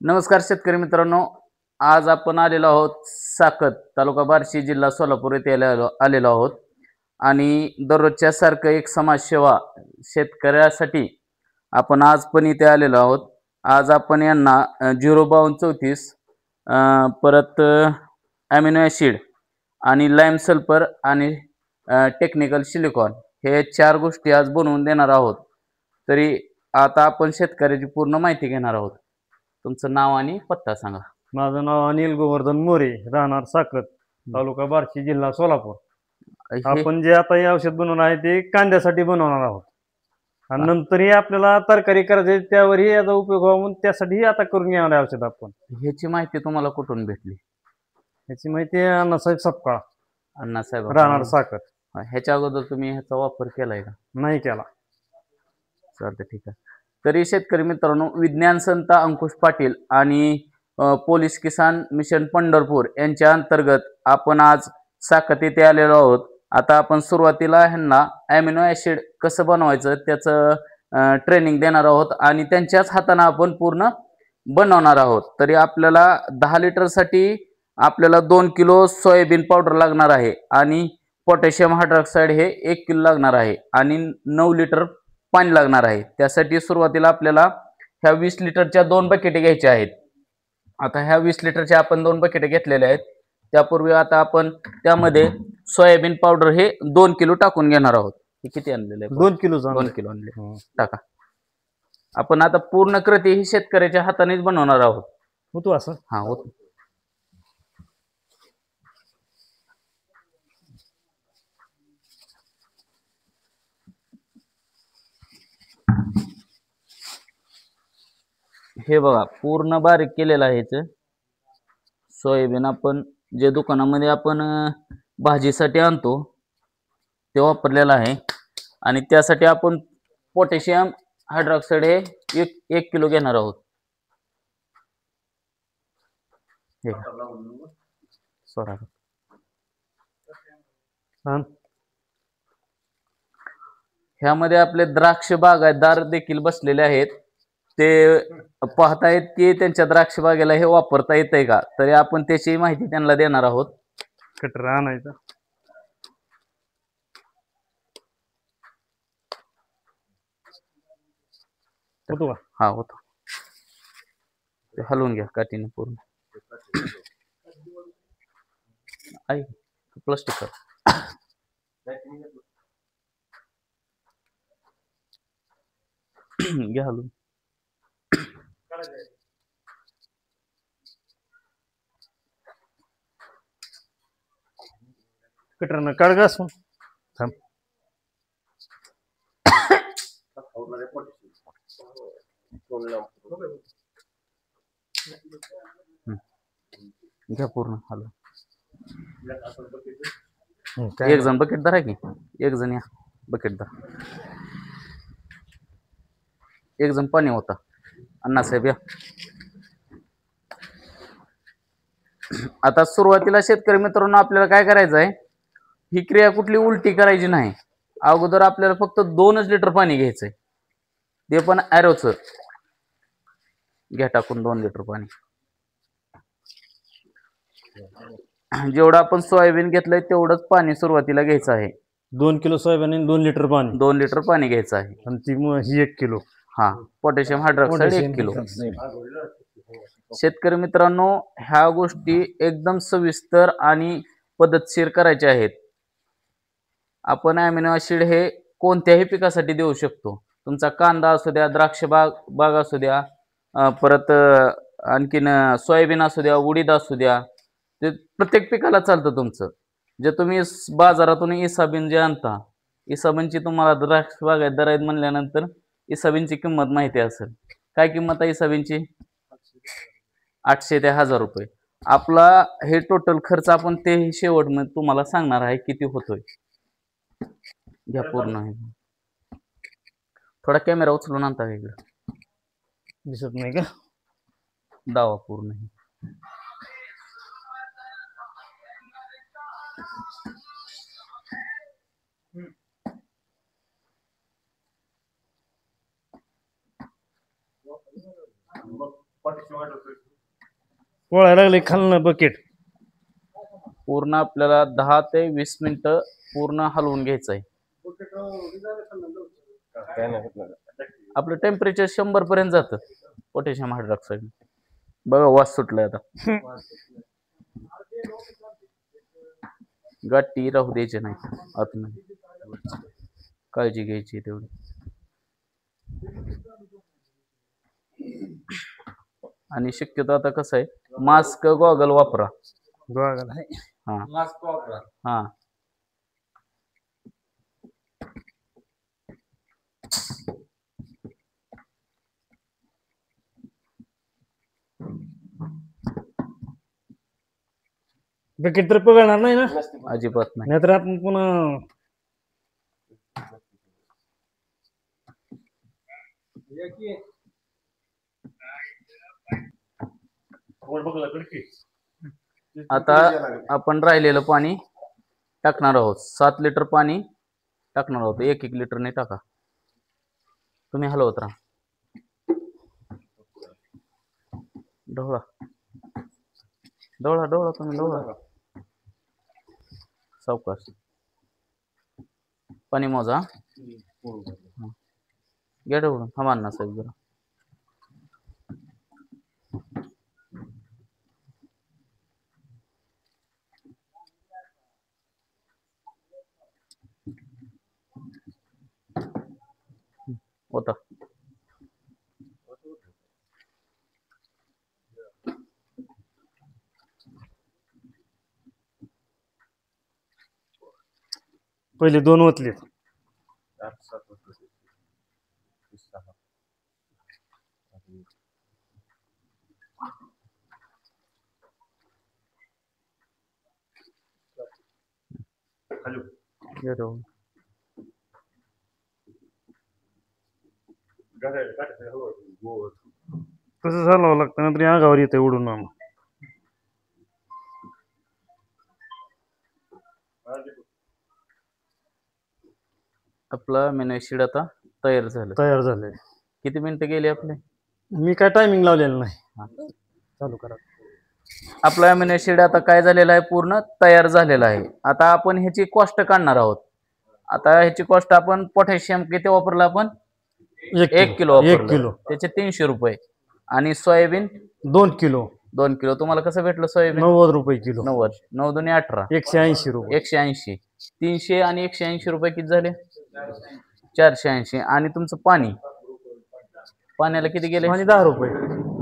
नमस्कार शेतकरी मित्रांनो. आज आपण आलेलो आहोत साकत, तालुका बार्शी, जिल्हा सोलापूर येथे आलेलो आहोत आणि दररोजच्या सारखं एक समाजसेवा शेतकऱ्यासाठी आपण आज पण इथे आलेलो आहोत. आज आपण यांना 05234 परत अमिनो ॲसिड आणि लाईम सल्फर आणि टेक्निकल सिलिकॉन हे 4 गोष्टी आज बनवून देणार आहोत. तरी आता आपण शेतकऱ्याची पूर्ण माहिती घेणार आहोत. तुमचं नाव आणि पत्ता सांगा. माझं नाव अनिल गोवर्धन मोरे, राहणार साकत, तालुका बार्शी, जिल्हा सोलापूर. हे आपण जे आता हे औषध बनवणार आहे ते कांद्यासाठी बनवणार आहोत आणि नंतरही आपल्याला तरकारी करायचे त्यावरही याचा उपयोग व्हावा म्हणून त्यासाठी आता करून घेणार आहे औषध आपण. ह्याची माहिती तुम्हाला कुठून भेटली? याची माहिती आहे अण्णासाहेब सपकाळ, अण्णासाहेब राहणार साकत. ह्याच्या अगोदर तुम्ही ह्याचा वापर केलाय का? नाही केला. चालतं, ठीक आहे. तरी शेतकरी मित्रांनो, विज्ञान संत अंकुश पाटील आणि पोलीस किसान मिशन पंढरपूर यांच्या अंतर्गत आपण आज साकत येथे आलेलो आहोत. आता आपण सुरुवातीला ह्यांना ॲमिनो ॲसिड कसं बनवायचं त्याचं ट्रेनिंग देणार आहोत आणि त्यांच्याच हाताने आपण पूर्ण बनवणार आहोत. तरी आपल्याला 10 लिटरसाठी आपल्याला 2 किलो सोयाबीन पावडर लागणार आहे आणि पोटॅशियम हायड्रॉक्साईड हे 1 किलो लागणार आहे आणि 9 लिटर पाणी लागणार आहे. त्यासाठी सुरुवातीला आपल्याला ह्या 20 लिटरच्या 2 बकेटे घ्यायच्या आहेत. आता ह्या 20 लिटरच्या आपण 2 बकेटे घेतलेल्या आहेत. त्यापूर्वी आता आपण त्यामध्ये सोयाबीन पावडर हे 2 किलो टाकून घेणार आहोत. हे किती आणलेलं आहे? 2 किलो 2 किलो आणले. टाका. आपण आता पूर्ण कृती ही शेतकऱ्याच्या हातानेच बनवणार आहोत. होतो असं? हा, होतो. हे बघा, पूर्ण बारीक केलेलं आहे. सोयाबीन आपण जे दुकानामध्ये आपण भाजीसाठी आणतो ते वापरलेलं आहे आणि त्यासाठी आपण पोटॅशियम हायड्रॉक्साईड हे 1 किलो घेणार आहोत. ह्यामध्ये आपले द्राक्ष बागायतदार देखील बसलेले आहेत. ते पाहतायत की त्यांच्या द्राक्ष बागेला हे वापरता येतंय का, तरी आपण त्याची माहिती त्यांना देणार आहोत. कटर आणायचा. होतो का? हा, होतो. ते हलवून घ्या काठीने पूर्ण. प्लास्टिक घ्या हलवून. कटरनं काढ ग असून थांब. घ्या पूर्ण हलवून. एक जण बकेट धरा की, एक जण या बकेट धरा. एक जण पाणी होता. अण्णासाहेब या. आता सुरुवातीला शेतकरी मित्रांनो आपल्याला काय करायचं आहे, ही क्रिया कुठली उलटी करायची नाही. अगोदर आपल्याला फक्त 2च लिटर पाणी घ्यायचंय, ते पण ॲरोचं. घ्या टाकून 2 लिटर पाणी. जेवढं आपण सोयाबीन घेतलंय तेवढंच पाणी सुरुवातीला घ्यायचं आहे. 2 किलो सोयाबीन आणि 2 लिटर पाणी. 2 लिटर पाणी घ्यायचं आहे आणि ती ही 1 किलो. हा, पोटॅशियम हायड्रॉक्साईड 1 किलो. शेतकरी मित्रांनो, ह्या गोष्टी एकदम सविस्तर आणि पद्धतशीर करायच्या आहेत. आपण ॲमिनो ॲसिड हे कोणत्याही पिकासाठी देऊ शकतो. तुमचा कांदा असू द्या, द्राक्ष बाग असू द्या, परत आणखीन सोयाबीन असू द्या, उडीद असू द्या, ते प्रत्येक पिकाला चालतं तुमचं. जे तुम्ही बाजारातून इसाबीन जे आणता, इसाबीनची तुम्हाला द्राक्ष बागायतदार आहेत म्हणल्यानंतर इसाबीनची किंमत माहिती असेल. काय किंमत आहे इसाबीनची? 800 ते 1000 रुपये. आपला हे टोटल खर्च आपण ते शेवट मध्ये तुम्हाला सांगणार आहे किती होतोय. घ्या पूर्ण. थोडा कॅमेरा उचलून आणता वेगळं दिसत नाही का? दावा पूर्ण. वळायला लागले खालनं बकेट. पूर्ण आपल्याला 10 ते 20 मिनिटं पूर्ण हलवून घ्यायचं आहे. आपलं टेम्परेचर 100 पर्यंत जातं पोटॅशियम हायड्रॉक्साईड. बघा वास सुटलाय आता. गाठी राहू द्यायचे नाही आतमध्ये, काळजी घ्यायची तेवढी. आणि शक्यतो आता कसं आहे, मास्क गॉगल वापरा. गॉगल आहे. हा मास्क वापरा. हा बकेट तर पकडणार नाही ना, अजिबात नाही. नाहीतर आपण पुन्हा आता आपण राहिलेलं पाणी टाकणार आहोत. 7 लिटर पाणी टाकणार आहोत. 1-1 लिटरने टाका. तुम्ही हलवत राहा. ढवळा ढवळा ढवळा, तुम्ही ढवळा. सावकाश पाणी मोजा. घ्या ढवळून. थांबा ना साहेब जरा. होता पहिले 2 ओतले. घ्या ढवळून. तसं झालं लागतं, नंतर अंगावर येते उडून मामा. आपला अमिनो ऍसिड आता तयार झालं. तयार झाले. किती मिनिटं गेली आपले? मी काय टायमिंग लावलेलं नाही. हा. चालू करा. आपला अमिनो ऍसिड आता काय झालेला आहे, पूर्ण तयार झालेला आहे. आता आपण ह्याची कॉस्ट काढणार आहोत. आता ह्याची कॉस्ट आपण पोटॅशियम किती वापरला आपण? 1 किलो वापरलं. 1 किलो त्याचे 300 रुपये. आणि सोयाबीन 2 किलो 2 किलो. तुम्हाला कसं भेटलं सोयाबीन? 90 रुपये किलो. 90 9 दुनी 18 180 रुपये. 180. 300 आणि 180 रुपये किती झाले? 480. आणि तुमचं पाणी, पाण्याला किती गेले? आणि 10 रुपये.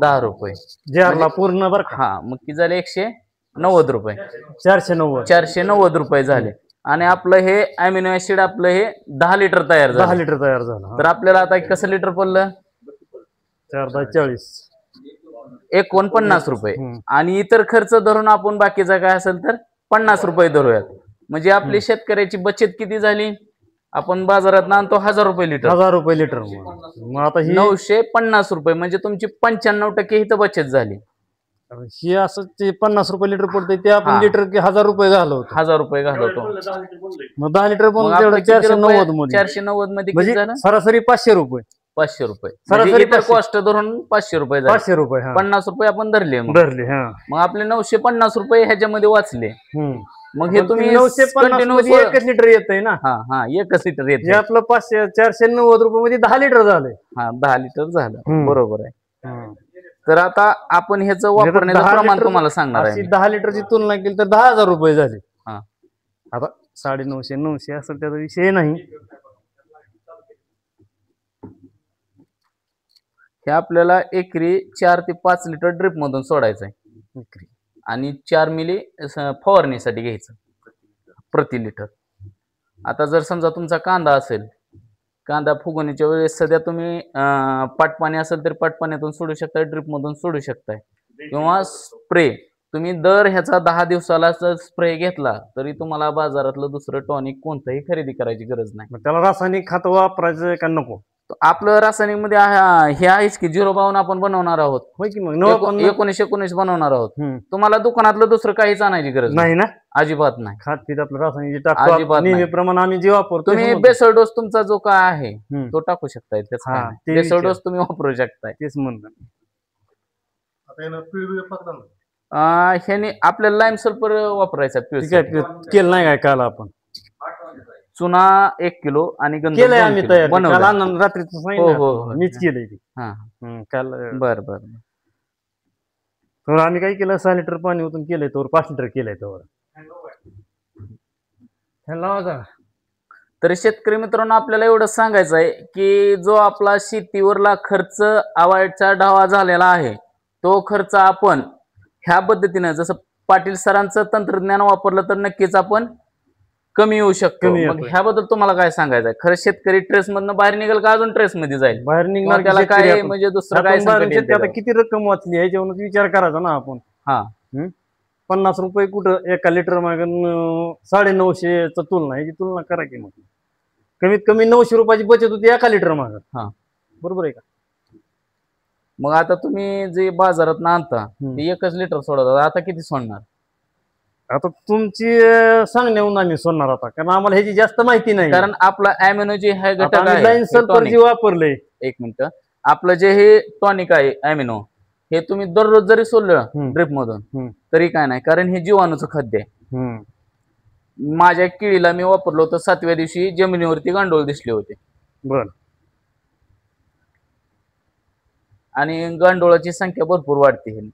10 रुपये. जारला पूर्ण बरं का. हा, मग किती झाले? 190 रुपये. 490. 490 रुपये झाले. आणि आपलं हे अमिनो ऍसिड आपलं हे 10 लिटर तयार 10 झालं. लिटर तयार झालं. तर आपल्याला आता कसं लिटर पडलं? 4-40. 49 रुपये. हम्म. आणि इतर खर्च धरून आपण बाकीचा काय असेल तर 50 रुपये धरूयात. म्हणजे आपली शेतकऱ्याची बचत किती झाली? आपण बाजारात आणतो 1000 रुपये लिटर. 1000 रुपये लिटर. मग आता ही 950 रुपये म्हणजे तुमची 95% इथं बचत झाली. ही असं ते 50 रुपये लिटर पडतंय ते आपण हा. लिटर 1000 रुपये घालवतो. 1000 रुपये घालवतो. मग 10 लिटर मग पण आपलं तेवढं किती 490 रुपये? मध्ये 490 मध्ये किती म्हणजे झालं? सरासरी 500 रुपये. 500 रुपये. सरासरी म्हणजे इतर 500. कॉस्ट धरून 500 रुपये झाले. 500 रुपये. हा 50 रुपये आपण धरले. धरले. हा. मग आपले 950 रुपये ह्याच्यामध्ये वाचले. मग हे पण तुम्ही 950 continue मध्ये 1 लिटर येतंय ना. हा हा 1 लिटर येत. हे आपलं 490 रुपये मध्ये 10 लिटर झालंय. हा 10 लिटर झालं. हम्म. बरोबर आहे. तर आता आपण ह्याचं वापरण्याचं 10 प्रमाण लिटर तुम्हाला सांगणार अशी आहे. 10 लिटरची तुलना केली तर 10,000 रुपये झाले. हा. आता 950 900 असेल त्याचा विषय नाही. हे आपल्याला एकरी 4 ते 5 लिटर ड्रिप मधून सोडायचं आहे. आणि 4 मिली फवारणीसाठी घ्यायचं प्रति लिटर. आता जर समजा तुमचा कांदा असेल, कांदा फुगवणीच्या वेळेस सध्या तुम्ही पाटपाणी असेल तर पाटपाण्यातून सोडू शकताय, ड्रिप मधून सोडू शकताय. किंवा स्प्रे तुम्ही दर ह्याचा 10 दिवसाला स्प्रे घेतला तरी तुम्हाला बाजारातलं दुसरं टॉनिक कोणतंही खरेदी करायची गरज नाही. मग त्याला रासायनिक खत वापरायचं का नको? आपलं रासायनिक मध्ये हे आहेच की 052 आपण बनवणार आहोत. होय की मग 1919 बनवणार आहोत. तुम्हाला दुकानातलं दुसरं काहीच आणायची गरज नाही ना. अजिबात नाही. खात पीत आपलं रासायनिक अजिबात टाकतो नाही. नेहमीप्रमाणे आम्ही जे वापरतो तुम्ही बेसल डोस तुमचा जो काय आहे हम्म. तो टाकू शकताय. हा, ते बेसल विचार. डोस तुम्ही वापरू शकताय. तेच म्हणलं. ह्याने आपल्याला लाईम सल्फर वापरायचा ठीक पिळसाठी. आहे, केलं नाही काय काल आपण चुना 1 किलो आणि गंधक केलंय 2 आम्ही किलो तयार काल बनवलंय. अन्न रात्रीच हो, सांगितलं हो, आपल्याला. हो. मीच केलंय ते हा काल बर बर. तर आम्ही काय केलं 6 लिटर पाणी ओतून केलंय तर 5 लिटर केलंय तर तर शेतकरी मित्रांनो आपल्याला एवढं सांगायचं आहे की जो आपला शेतीवरला खर्च अवाढचा ढावा झालेला आहे तो खर्च आपण ह्या पद्धतीनं जसं पाटील सरांचं तंत्रज्ञान वापरलं तर नक्कीच आपण कमी येऊ शकतो. कमी मग येतोय. ह्याबद्दल तुम्हाला काय सांगायचं आहे? खरं शेतकरी ट्रेस मधनं बाहेर निघेल का अजून ट्रेस मध्ये जाईल? बाहेर किंवा निघणार की त्याला शेतकरी काय आपण? म्हणजे दुसरं काय आपण बाहेरून संकट येईल शेतकरी आता त्याच्यावर? किती रक्कम वाचली ह्याच्यावरूनच विचार करायचा ना आपण. हा 50 रुपये कुठं एका लिटर मागून 950चा तुलना ह्याची तुलना करा की मग कमीत कमी 900 रुपयाची बचत होती एका लिटर माग. हा. बरोबर आहे का? मग आता तुम्ही जे बाजारात आणता ते 1 लिटर सोडतात, आता किती सोडणार? आता तुमची सांगण्याहून आम्ही सोडणार आता कारण आम्हाला ह्याची जास्त माहिती नाही. कारण आपला अॅमिनो जे हे आता घटक आम्ही आहे लाईन हे सल्फर tonic. जे वापरलंय एक मिनिट, आपलं जे हे टॉनिक आहे अॅमिनो हे तुम्ही दररोज जरी सोडलं ड्रिप मधून तरी काय नाही, कारण हे जीवाणूचं खाद्य आहे. माझ्या केळीला मी वापरलं होतं 7व्या दिवशी जमिनीवरती गांडूळ दिसले होते बर आणि गांडोळाची संख्या भरपूर वाढते ह्याने.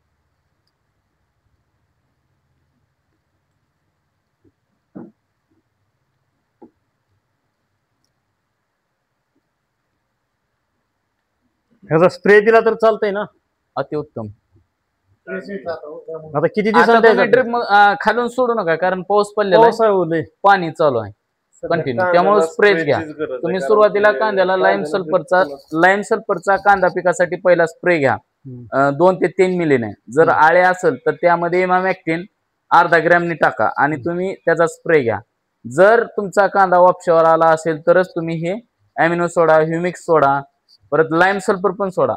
ह्याचा स्प्रे दिला तर चालतंय ना? अतिउत्तम. आता किती आता दिवसांनी तुम्ही ड्रिप खालून सोडू नका कारण पाऊस पडलेला आहे, पाऊस आहे ओले. पाणी चालू आहे कंटिन्यू, त्यामुळे स्प्रेच घ्या तुम्ही. सुरुवातीला कांद्याला लाईम सल्फरचा कांदा पिकासाठी पहिला स्प्रे घ्या 2 ते 3 मिलीने. जर आळे असेल तर त्यामध्ये इमामॅक्टिन अर्धा ग्रॅमनी टाका आणि तुम्ही त्याचा स्प्रे घ्या. जर तुमचा कांदा वापशावर आला असेल तरच तुम्ही हे अॅमिनो सोडा, ह्युमिक्स सोडा, परत लाईम सल्फर पण सोडा.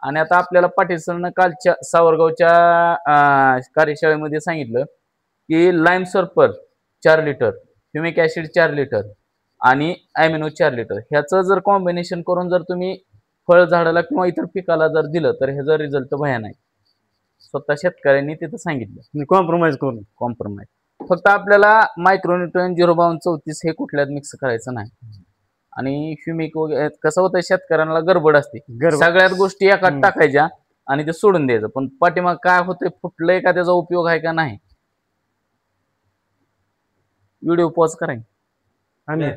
आणि आता आपल्याला पाटील सरनं कालच्या सावरगावच्या कार्यशाळेमध्ये सांगितलं की lime sulphur 4 litre, humic acid 4 litre आणि अॅमिनो 4 लिटर ह्याचं जर कॉम्बिनेशन करून जर तुम्ही फळ झाडाला किंवा इतर पिकाला जर दिलं तर ह्याचा रिझल्ट भयानक आहे. स्वतः शेतकऱ्यांनी तिथं सांगितलं. कॉम्प्रोमाइज करून कॉम्प्रोमाइज फक्त आपल्याला मायक्रोन्यूट्रन 03234 हे कुठल्यात मिक्स करायचं नाही. आणि ह्युमिक वगैरे कसं होतं शेतकऱ्यांना गडबड असते, सगळ्यात गोष्टी एकात टाकायच्या आणि ते सोडून द्यायचं, पण पाठीमाग काय होतंय फुटलंय का त्याचा उपयोग आहे का नाही. व्हिडिओ पॉज कराय आणि